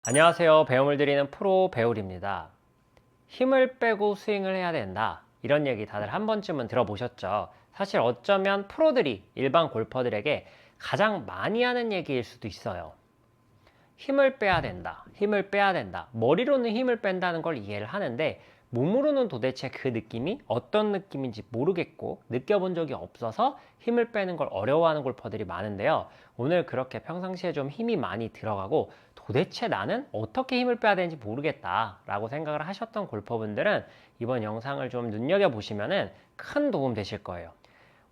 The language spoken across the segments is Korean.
안녕하세요. 배움을 드리는 프로 배울입니다. 힘을 빼고 스윙을 해야 된다. 이런 얘기 다들 한 번쯤은 들어보셨죠? 사실 어쩌면 프로들이 일반 골퍼들에게 가장 많이 하는 얘기일 수도 있어요. 힘을 빼야 된다. 힘을 빼야 된다. 머리로는 힘을 뺀다는 걸 이해를 하는데 몸으로는 도대체 그 느낌이 어떤 느낌인지 모르겠고 느껴본 적이 없어서 힘을 빼는 걸 어려워하는 골퍼들이 많은데요. 오늘 그렇게 평상시에 좀 힘이 많이 들어가고 도대체 나는 어떻게 힘을 빼야 되는지 모르겠다 라고 생각을 하셨던 골퍼분들은 이번 영상을 좀 눈여겨보시면 큰 도움 되실 거예요.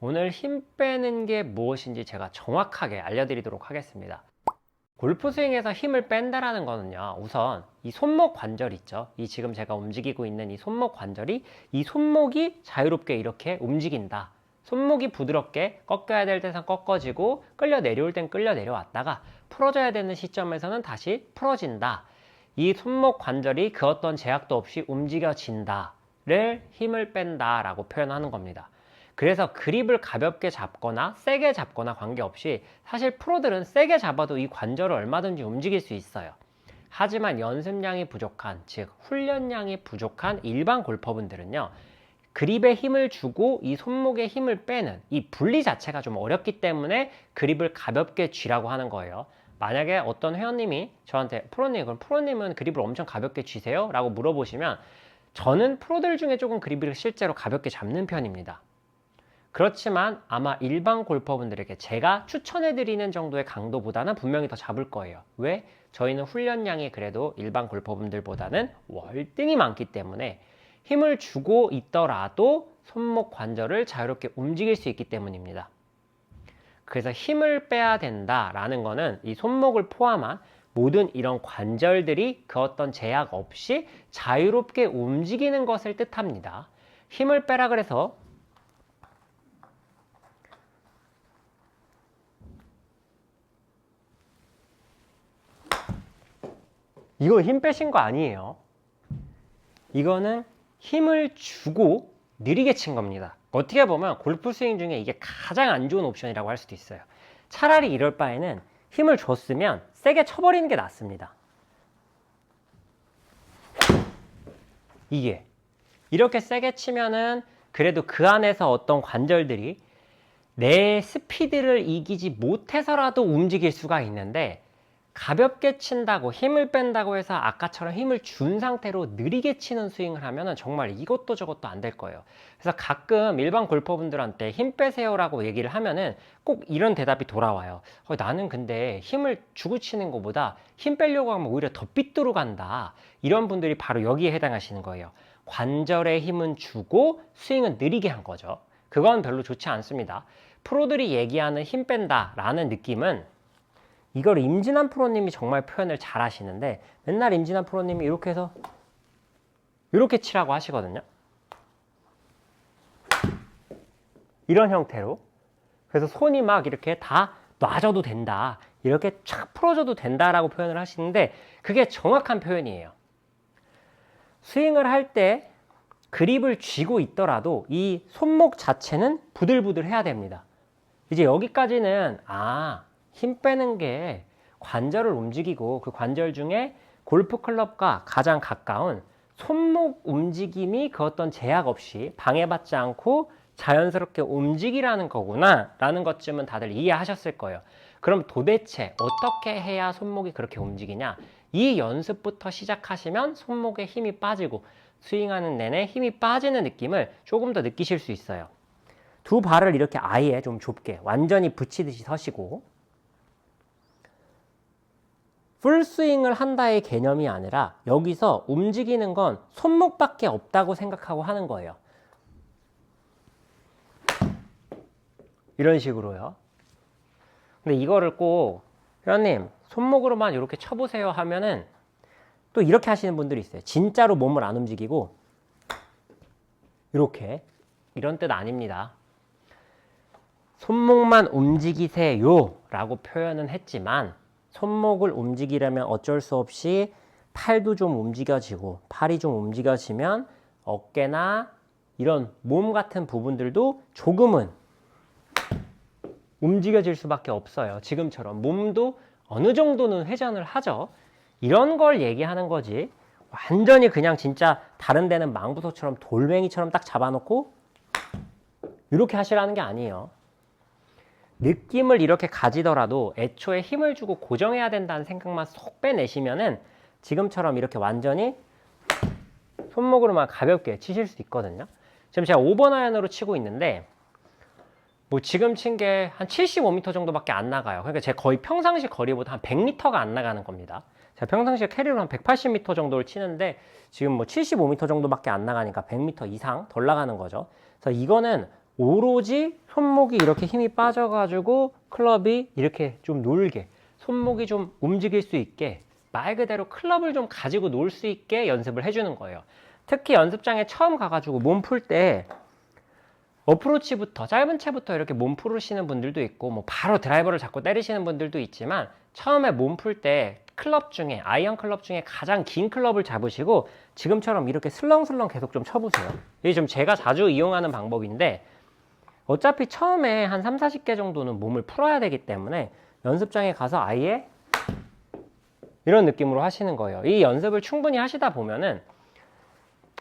오늘 힘 빼는 게 무엇인지 제가 정확하게 알려드리도록 하겠습니다. 골프 스윙에서 힘을 뺀다라는 거는요, 우선 이 손목 관절 있죠. 이 지금 제가 움직이고 있는 이 손목 관절이 이 손목이 자유롭게 이렇게 움직인다. 손목이 부드럽게 꺾여야 될 때는 꺾어지고 끌려 내려올 땐 끌려 내려왔다가 풀어져야 되는 시점에서는 다시 풀어진다. 이 손목 관절이 그 어떤 제약도 없이 움직여진다를 힘을 뺀다라고 표현하는 겁니다. 그래서 그립을 가볍게 잡거나 세게 잡거나 관계없이 사실 프로들은 세게 잡아도 이 관절을 얼마든지 움직일 수 있어요. 하지만 연습량이 부족한, 즉 훈련량이 부족한 일반 골퍼분들은요, 그립에 힘을 주고 이 손목에 힘을 빼는 이 분리 자체가 좀 어렵기 때문에 그립을 가볍게 쥐라고 하는 거예요. 만약에 어떤 회원님이 저한테 프로님, 그럼 프로님은 그립을 엄청 가볍게 쥐세요? 라고 물어보시면 저는 프로들 중에 조금 그립을 실제로 가볍게 잡는 편입니다. 그렇지만 아마 일반 골퍼분들에게 제가 추천해드리는 정도의 강도보다는 분명히 더 잡을 거예요. 왜? 저희는 훈련량이 그래도 일반 골퍼분들보다는 월등히 많기 때문에 힘을 주고 있더라도 손목 관절을 자유롭게 움직일 수 있기 때문입니다. 그래서 힘을 빼야 된다라는 거는 이 손목을 포함한 모든 이런 관절들이 그 어떤 제약 없이 자유롭게 움직이는 것을 뜻합니다. 힘을 빼라 그래서 이거 힘 빼신 거 아니에요. 이거는 힘을 주고 느리게 친 겁니다. 어떻게 보면 골프 스윙 중에 이게 가장 안 좋은 옵션이라고 할 수도 있어요. 차라리 이럴 바에는 힘을 줬으면 세게 쳐버리는 게 낫습니다. 이게 이렇게 세게 치면은 그래도 그 안에서 어떤 관절들이 내 스피드를 이기지 못해서라도 움직일 수가 있는데 가볍게 친다고 힘을 뺀다고 해서 아까처럼 힘을 준 상태로 느리게 치는 스윙을 하면 정말 이것도 저것도 안 될 거예요. 그래서 가끔 일반 골퍼분들한테 힘 빼세요라고 얘기를 하면은 꼭 이런 대답이 돌아와요. 나는 근데 힘을 주고 치는 것보다 힘 빼려고 하면 오히려 더 삐뚤어 간다. 이런 분들이 바로 여기에 해당하시는 거예요. 관절에 힘은 주고 스윙은 느리게 한 거죠. 그건 별로 좋지 않습니다. 프로들이 얘기하는 힘 뺀다라는 느낌은 이걸 임진환 프로님이 정말 표현을 잘 하시는데 맨날 임진환 프로님이 이렇게 해서 이렇게 치라고 하시거든요. 이런 형태로. 그래서 손이 막 이렇게 다 놔줘도 된다. 이렇게 쫙 풀어줘도 된다라고 표현을 하시는데 그게 정확한 표현이에요. 스윙을 할 때 그립을 쥐고 있더라도 이 손목 자체는 부들부들 해야 됩니다. 이제 여기까지는 힘 빼는 게 관절을 움직이고 그 관절 중에 골프 클럽과 가장 가까운 손목 움직임이 그 어떤 제약 없이 방해받지 않고 자연스럽게 움직이라는 거구나 라는 것쯤은 다들 이해하셨을 거예요. 그럼 도대체 어떻게 해야 손목이 그렇게 움직이냐? 이 연습부터 시작하시면 손목에 힘이 빠지고 스윙하는 내내 힘이 빠지는 느낌을 조금 더 느끼실 수 있어요. 두 발을 이렇게 아예 좀 좁게 완전히 붙이듯이 서시고 풀스윙을 한다의 개념이 아니라 여기서 움직이는 건 손목밖에 없다고 생각하고 하는 거예요. 이런 식으로요. 근데 이거를 꼭 회원님 손목으로만 이렇게 쳐보세요 하면은 또 이렇게 하시는 분들이 있어요. 진짜로 몸을 안 움직이고 이렇게 이런 뜻 아닙니다. 손목만 움직이세요 라고 표현은 했지만 손목을 움직이려면 어쩔 수 없이 팔도 좀 움직여지고 팔이 좀 움직여지면 어깨나 이런 몸 같은 부분들도 조금은 움직여질 수밖에 없어요. 지금처럼 몸도 어느 정도는 회전을 하죠. 이런 걸 얘기하는 거지. 완전히 그냥 진짜 다른 데는 망부소처럼 돌멩이처럼 딱 잡아놓고 이렇게 하시라는 게 아니에요. 느낌을 이렇게 가지더라도 애초에 힘을 주고 고정해야 된다는 생각만 쏙 빼내시면은 지금처럼 이렇게 완전히 손목으로만 가볍게 치실 수 있거든요. 지금 제가 5번 아이언으로 치고 있는데 뭐 지금 친 게 한 75m 정도밖에 안 나가요. 그러니까 제 거의 평상시 거리보다 한 100m가 안 나가는 겁니다. 제가 평상시에 캐리로 한 180m 정도를 치는데 지금 뭐 75m 정도밖에 안 나가니까 100m 이상 덜 나가는 거죠. 그래서 이거는 오로지 손목이 이렇게 힘이 빠져가지고 클럽이 이렇게 좀 놀게, 손목이 좀 움직일 수 있게, 말 그대로 클럽을 좀 가지고 놀 수 있게 연습을 해주는 거예요. 특히 연습장에 처음 가가지고 몸 풀 때 어프로치부터 짧은 채부터 이렇게 몸 풀으시는 분들도 있고 뭐 바로 드라이버를 잡고 때리시는 분들도 있지만 처음에 몸 풀 때 클럽 중에 아이언 클럽 중에 가장 긴 클럽을 잡으시고 지금처럼 이렇게 슬렁슬렁 계속 좀 쳐보세요. 이게 좀 제가 자주 이용하는 방법인데 어차피 처음에 한 3, 40개 정도는 몸을 풀어야 되기 때문에 연습장에 가서 아예 이런 느낌으로 하시는 거예요. 이 연습을 충분히 하시다 보면은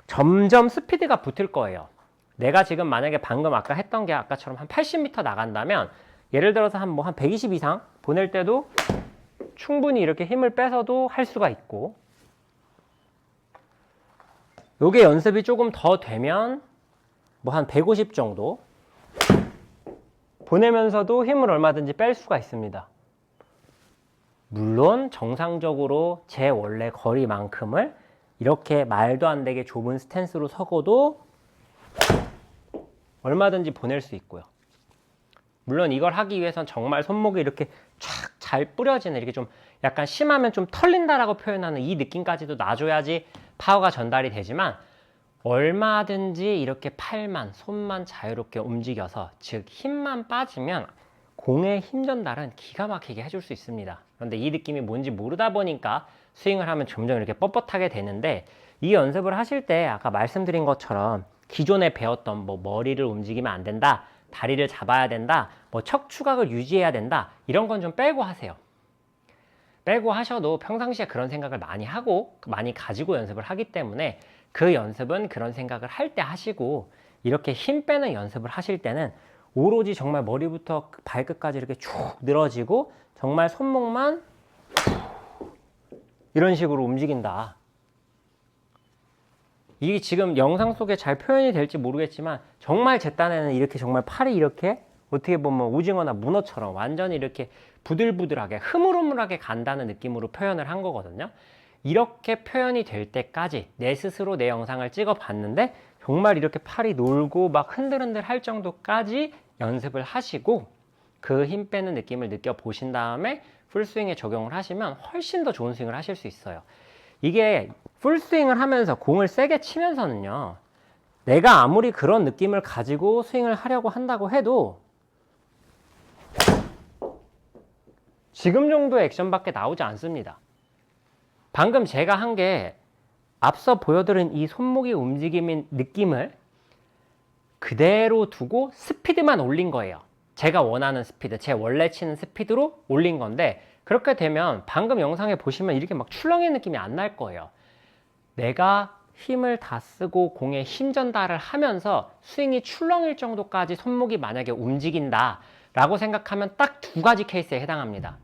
점점 스피드가 붙을 거예요. 내가 지금 만약에 방금 아까 했던 게 아까처럼 한 80m 나간다면 예를 들어서 한 120 이상 보낼 때도 충분히 이렇게 힘을 빼서도 할 수가 있고 요게 연습이 조금 더 되면 뭐 한 150 정도 보내면서도 힘을 얼마든지 뺄 수가 있습니다. 물론 정상적으로 제 원래 거리만큼을 이렇게 말도 안 되게 좁은 스탠스로 서고도 얼마든지 보낼 수 있고요. 물론 이걸 하기 위해선 정말 손목이 이렇게 촥 잘 뿌려지는 이렇게 좀 약간 심하면 좀 털린다라고 표현하는 이 느낌까지도 놔줘야지 파워가 전달이 되지만 얼마든지 이렇게 팔만, 손만 자유롭게 움직여서 즉 힘만 빠지면 공의 힘 전달은 기가 막히게 해줄 수 있습니다. 그런데 이 느낌이 뭔지 모르다 보니까 스윙을 하면 점점 이렇게 뻣뻣하게 되는데 이 연습을 하실 때 아까 말씀드린 것처럼 기존에 배웠던 뭐 머리를 움직이면 안 된다, 다리를 잡아야 된다, 뭐 척추각을 유지해야 된다 이런 건 좀 빼고 하세요. 빼고 하셔도 평상시에 그런 생각을 많이 하고 많이 가지고 연습을 하기 때문에 그 연습은 그런 생각을 할 때 하시고 이렇게 힘 빼는 연습을 하실 때는 오로지 정말 머리부터 발끝까지 이렇게 쭉 늘어지고 정말 손목만 이런 식으로 움직인다. 이게 지금 영상 속에 잘 표현이 될지 모르겠지만 정말 제 딴에는 이렇게 정말 팔이 이렇게 어떻게 보면 오징어나 문어처럼 완전히 이렇게 부들부들하게 흐물흐물하게 간다는 느낌으로 표현을 한 거거든요. 이렇게 표현이 될 때까지 내 스스로 내 영상을 찍어 봤는데 정말 이렇게 팔이 놀고 막 흔들흔들 할 정도까지 연습을 하시고 그 힘 빼는 느낌을 느껴보신 다음에 풀스윙에 적용을 하시면 훨씬 더 좋은 스윙을 하실 수 있어요. 이게 풀스윙을 하면서 공을 세게 치면서는요, 내가 아무리 그런 느낌을 가지고 스윙을 하려고 한다고 해도 지금 정도의 액션밖에 나오지 않습니다. 방금 제가 한 게 앞서 보여드린 이 손목의 움직임의 느낌을 그대로 두고 스피드만 올린 거예요. 제가 원하는 스피드, 제 원래 치는 스피드로 올린 건데 그렇게 되면 방금 영상에 보시면 이렇게 막 출렁이는 느낌이 안 날 거예요. 내가 힘을 다 쓰고 공에 힘 전달을 하면서 스윙이 출렁일 정도까지 손목이 만약에 움직인다 라고 생각하면 딱 두 가지 케이스에 해당합니다.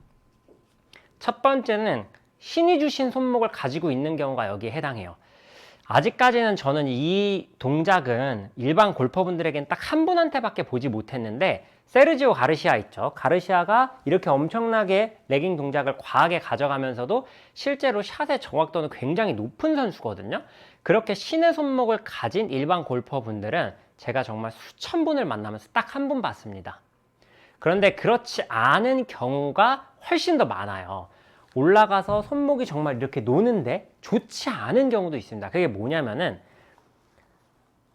첫 번째는 신이 주신 손목을 가지고 있는 경우가 여기에 해당해요. 아직까지는 저는 이 동작은 일반 골퍼분들에겐 딱 한 분한테밖에 보지 못했는데 세르지오 가르시아 있죠. 가르시아가 이렇게 엄청나게 레깅 동작을 과하게 가져가면서도 실제로 샷의 정확도는 굉장히 높은 선수거든요. 그렇게 신의 손목을 가진 일반 골퍼분들은 제가 정말 수천 분을 만나면서 딱 한 분 봤습니다. 그런데 그렇지 않은 경우가 훨씬 더 많아요. 올라가서 손목이 정말 이렇게 노는데 좋지 않은 경우도 있습니다. 그게 뭐냐면은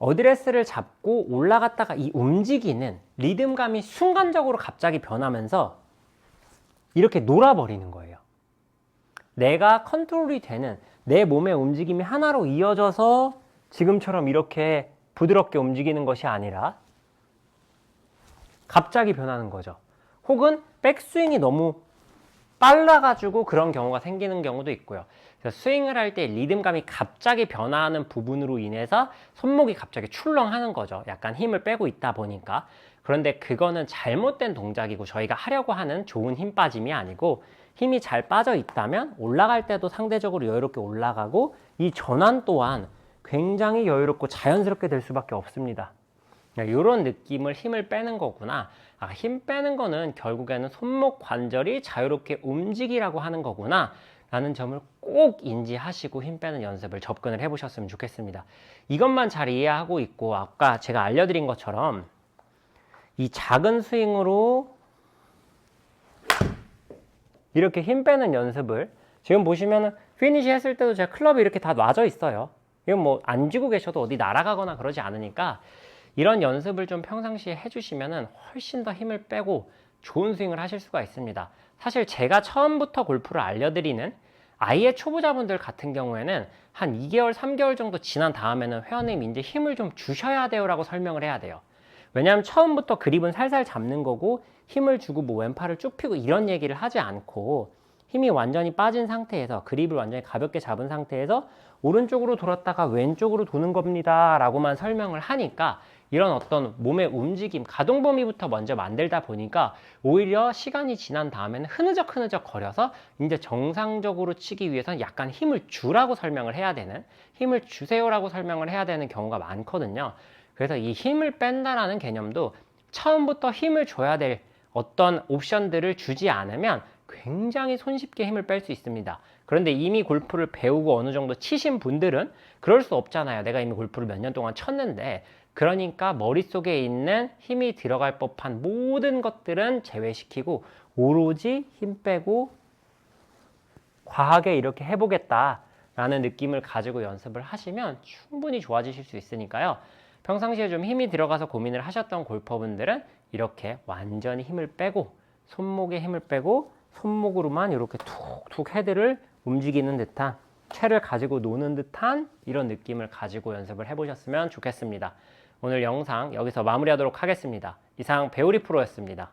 어드레스를 잡고 올라갔다가 이 움직이는 리듬감이 순간적으로 갑자기 변하면서 이렇게 놀아버리는 거예요. 내가 컨트롤이 되는 내 몸의 움직임이 하나로 이어져서 지금처럼 이렇게 부드럽게 움직이는 것이 아니라 갑자기 변하는 거죠. 혹은 백스윙이 너무 빨라가지고 그런 경우가 생기는 경우도 있고요. 그래서 스윙을 할 때 리듬감이 갑자기 변화하는 부분으로 인해서 손목이 갑자기 출렁하는 거죠. 약간 힘을 빼고 있다 보니까. 그런데 그거는 잘못된 동작이고 저희가 하려고 하는 좋은 힘 빠짐이 아니고 힘이 잘 빠져 있다면 올라갈 때도 상대적으로 여유롭게 올라가고 이 전환 또한 굉장히 여유롭고 자연스럽게 될 수밖에 없습니다. 이런 느낌을 힘을 빼는 거구나. 힘 빼는 거는 결국에는 손목 관절이 자유롭게 움직이라고 하는 거구나 라는 점을 꼭 인지하시고 힘 빼는 연습을 접근을 해보셨으면 좋겠습니다. 이것만 잘 이해하고 있고 아까 제가 알려드린 것처럼 이 작은 스윙으로 이렇게 힘 빼는 연습을 지금 보시면은 피니시 했을 때도 제가 클럽이 이렇게 다 놔져 있어요. 이건 뭐 안 쥐고 계셔도 어디 날아가거나 그러지 않으니까 이런 연습을 좀 평상시에 해주시면은 훨씬 더 힘을 빼고 좋은 스윙을 하실 수가 있습니다. 사실 제가 처음부터 골프를 알려드리는 아예 초보자분들 같은 경우에는 한 2개월, 3개월 정도 지난 다음에는 회원님 이제 힘을 좀 주셔야 돼요 라고 설명을 해야 돼요. 왜냐하면 처음부터 그립은 살살 잡는 거고 힘을 주고 뭐 왼팔을 쭉 펴고 이런 얘기를 하지 않고 힘이 완전히 빠진 상태에서 그립을 완전히 가볍게 잡은 상태에서 오른쪽으로 돌았다가 왼쪽으로 도는 겁니다 라고만 설명을 하니까 이런 어떤 몸의 움직임, 가동 범위부터 먼저 만들다 보니까 오히려 시간이 지난 다음에는 흐느적 거려서 이제 정상적으로 치기 위해서는 약간 힘을 주라고 설명을 해야 되는, 힘을 주세요라고 설명을 해야 되는 경우가 많거든요. 그래서 이 힘을 뺀다라는 개념도 처음부터 힘을 줘야 될 어떤 옵션들을 주지 않으면 굉장히 손쉽게 힘을 뺄 수 있습니다. 그런데 이미 골프를 배우고 어느 정도 치신 분들은 그럴 수 없잖아요. 내가 이미 골프를 몇 년 동안 쳤는데. 그러니까 머릿속에 있는 힘이 들어갈 법한 모든 것들은 제외시키고 오로지 힘 빼고 과하게 이렇게 해보겠다라는 느낌을 가지고 연습을 하시면 충분히 좋아지실 수 있으니까요. 평상시에 좀 힘이 들어가서 고민을 하셨던 골퍼분들은 이렇게 완전히 힘을 빼고 손목에 힘을 빼고 손목으로만 이렇게 툭툭 헤드를 움직이는 듯한 채를 가지고 노는 듯한 이런 느낌을 가지고 연습을 해보셨으면 좋겠습니다. 오늘 영상 여기서 마무리하도록 하겠습니다. 이상 배우리 프로였습니다.